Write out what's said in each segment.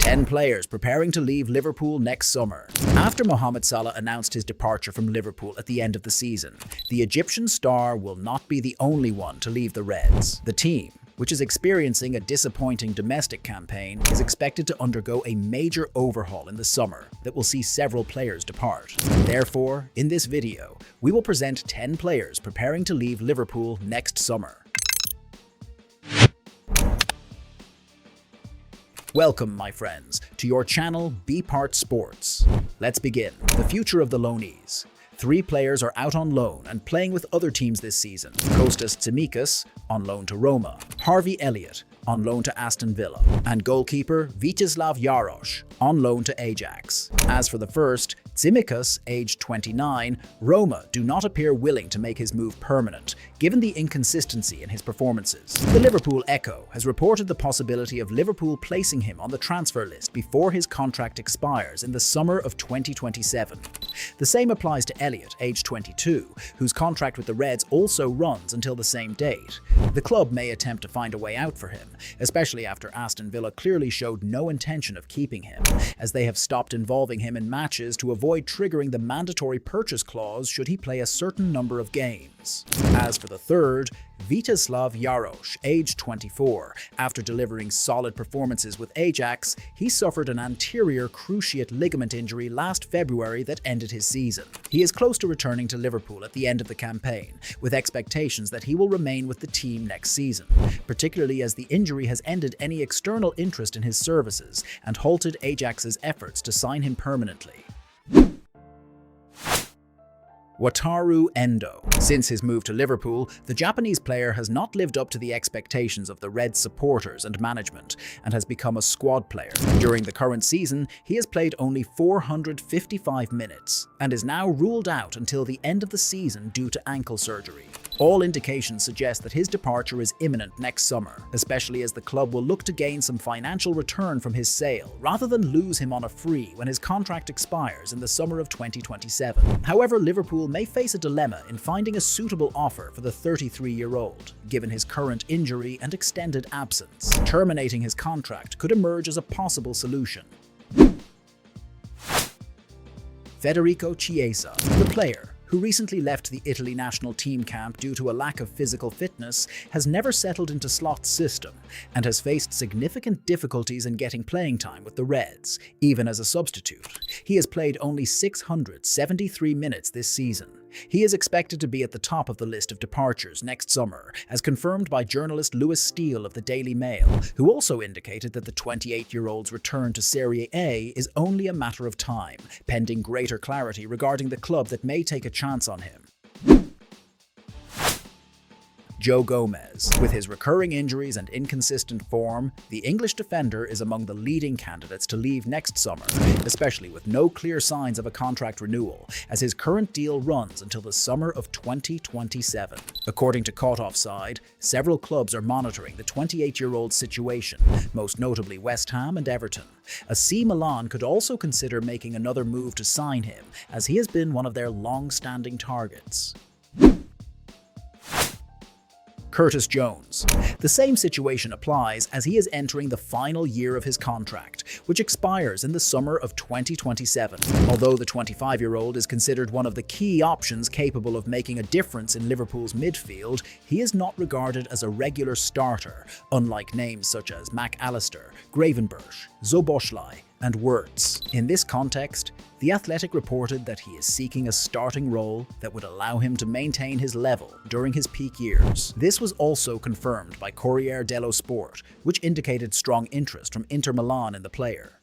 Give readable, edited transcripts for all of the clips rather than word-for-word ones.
10 players preparing to leave Liverpool next summer. After Mohamed Salah announced his departure from Liverpool at the end of the season, the Egyptian star will not be the only one to leave the Reds. The team, which is experiencing a disappointing domestic campaign, is expected to undergo a major overhaul in the summer that will see several players depart. Therefore, in this video, we will present 10 players preparing to leave Liverpool next summer. Welcome, my friends, to your channel BePart Sports. Let's begin. The future of the loanees. 3 players are out on loan and playing with other teams this season. Kostas Tsimikas, on loan to Roma. Harvey Elliott, on loan to Aston Villa. And goalkeeper Vítězslav Jaroš, on loan to Ajax. As for the first, Tsimikas, aged 29, Roma do not appear willing to make his move permanent, given the inconsistency in his performances. The Liverpool Echo has reported the possibility of Liverpool placing him on the transfer list before his contract expires in the summer of 2027. The same applies to Elliot, aged 22, whose contract with the Reds also runs until the same date. The club may attempt to find a way out for him, especially after Aston Villa clearly showed no intention of keeping him, as they have stopped involving him in matches to avoid triggering the mandatory purchase clause should he play a certain number of games. As for the third, Vítězslav Jaroš, aged 24. After delivering solid performances with Ajax, he suffered an anterior cruciate ligament injury last February that ended his season. He is close to returning to Liverpool at the end of the campaign, with expectations that he will remain with the team next season, particularly as the injury has ended any external interest in his services and halted Ajax's efforts to sign him permanently. Wataru Endo. Since his move to Liverpool, the Japanese player has not lived up to the expectations of the Reds supporters and management and has become a squad player. During the current season, he has played only 455 minutes and is now ruled out until the end of the season due to ankle surgery. All indications suggest that his departure is imminent next summer, especially as the club will look to gain some financial return from his sale rather than lose him on a free when his contract expires in the summer of 2027. However, Liverpool may face a dilemma in finding a suitable offer for the 33-year-old, given his current injury and extended absence. Terminating his contract could emerge as a possible solution. Federica Chiesa, the player, who recently left the Italy national team camp due to a lack of physical fitness, has never settled into Slot's system and has faced significant difficulties in getting playing time with the Reds, even as a substitute. He has played only 673 minutes this season. He is expected to be at the top of the list of departures next summer, as confirmed by journalist Lewis Steele of the Daily Mail, who also indicated that the 28-year-old's return to Serie A is only a matter of time, pending greater clarity regarding the club that may take a chance on him. Joe Gomez. With his recurring injuries and inconsistent form, the English defender is among the leading candidates to leave next summer, especially with no clear signs of a contract renewal, as his current deal runs until the summer of 2027. According to Caught Offside, several clubs are monitoring the 28-year-old's situation, most notably West Ham and Everton. AC Milan could also consider making another move to sign him, as he has been one of their long-standing targets. Curtis Jones. The same situation applies, as he is entering the final year of his contract, which expires in the summer of 2027. Although the 25-year-old is considered one of the key options capable of making a difference in Liverpool's midfield, he is not regarded as a regular starter, unlike names such as Mac Allister, Gravenberch, Szoboszlai, and Wirtz. In this context, The Athletic reported that he is seeking a starting role that would allow him to maintain his level during his peak years. This was also confirmed by Corriere dello Sport, which indicated strong interest from Inter Milan in the player.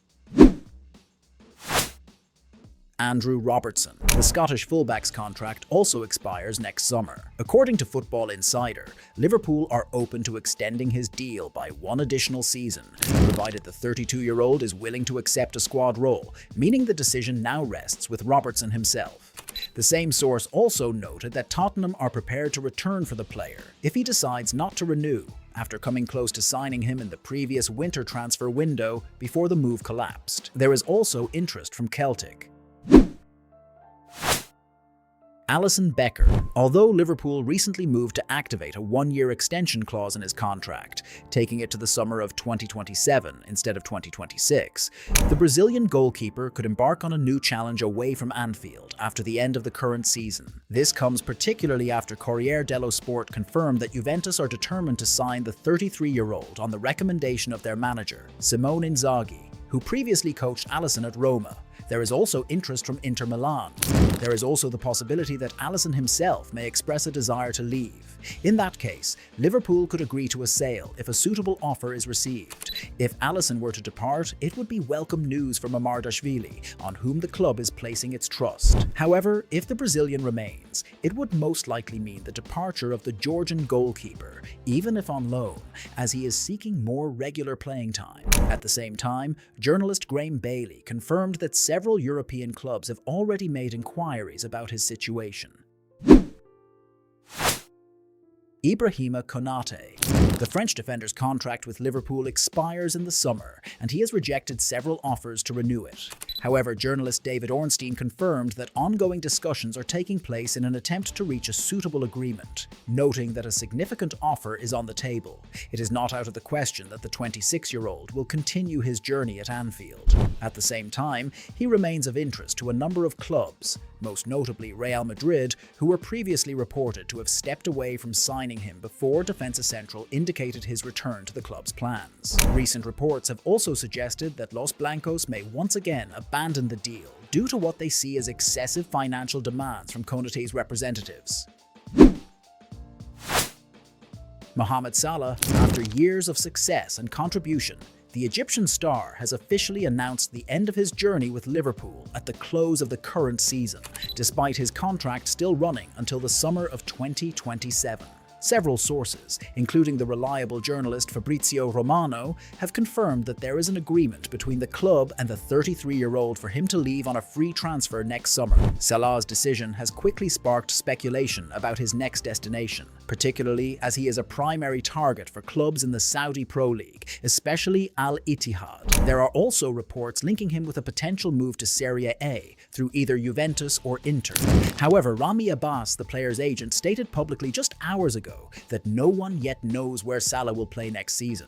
Andrew Robertson. The Scottish fullback's contract also expires next summer. According to Football Insider, Liverpool are open to extending his deal by one additional season, provided the 32-year-old is willing to accept a squad role, meaning the decision now rests with Robertson himself. The same source also noted that Tottenham are prepared to return for the player if he decides not to renew, after coming close to signing him in the previous winter transfer window before the move collapsed. There is also interest from Celtic. Allison Becker. Although Liverpool recently moved to activate a one-year extension clause in his contract, taking it to the summer of 2027 instead of 2026, the Brazilian goalkeeper could embark on a new challenge away from Anfield after the end of the current season. This comes particularly after Corriere dello Sport confirmed that Juventus are determined to sign the 33-year-old on the recommendation of their manager, Simone Inzaghi, who previously coached Allison at Roma. There is also interest from Inter Milan. There is also the possibility that Allison himself may express a desire to leave. In that case, Liverpool could agree to a sale if a suitable offer is received. If Allison were to depart, it would be welcome news for Mamardashvili, on whom the club is placing its trust. However, if the Brazilian remains, it would most likely mean the departure of the Georgian goalkeeper, even if on loan, as he is seeking more regular playing time. At the same time, journalist Graham Bailey confirmed that several European clubs have already made inquiries about his situation. Ibrahima Konate. The French defender's contract with Liverpool expires in the summer, and he has rejected several offers to renew it. However, journalist David Ornstein confirmed that ongoing discussions are taking place in an attempt to reach a suitable agreement, noting that a significant offer is on the table. It is not out of the question that the 26-year-old will continue his journey at Anfield. At the same time, he remains of interest to a number of clubs, most notably Real Madrid, who were previously reported to have stepped away from signing him before Defensa Central indicated his return to the club's plans. Recent reports have also suggested that Los Blancos may once again abandon the deal due to what they see as excessive financial demands from Konate's representatives. Mohamed Salah. After years of success and contribution, the Egyptian star has officially announced the end of his journey with Liverpool at the close of the current season, despite his contract still running until the summer of 2027. Several sources, including the reliable journalist Fabrizio Romano, have confirmed that there is an agreement between the club and the 33-year-old for him to leave on a free transfer next summer. Salah's decision has quickly sparked speculation about his next destination, particularly as he is a primary target for clubs in the Saudi Pro League, especially Al Ittihad. There are also reports linking him with a potential move to Serie A through either Juventus or Inter. However, Rami Abbas, the player's agent, stated publicly just hours ago that no one yet knows where Salah will play next season.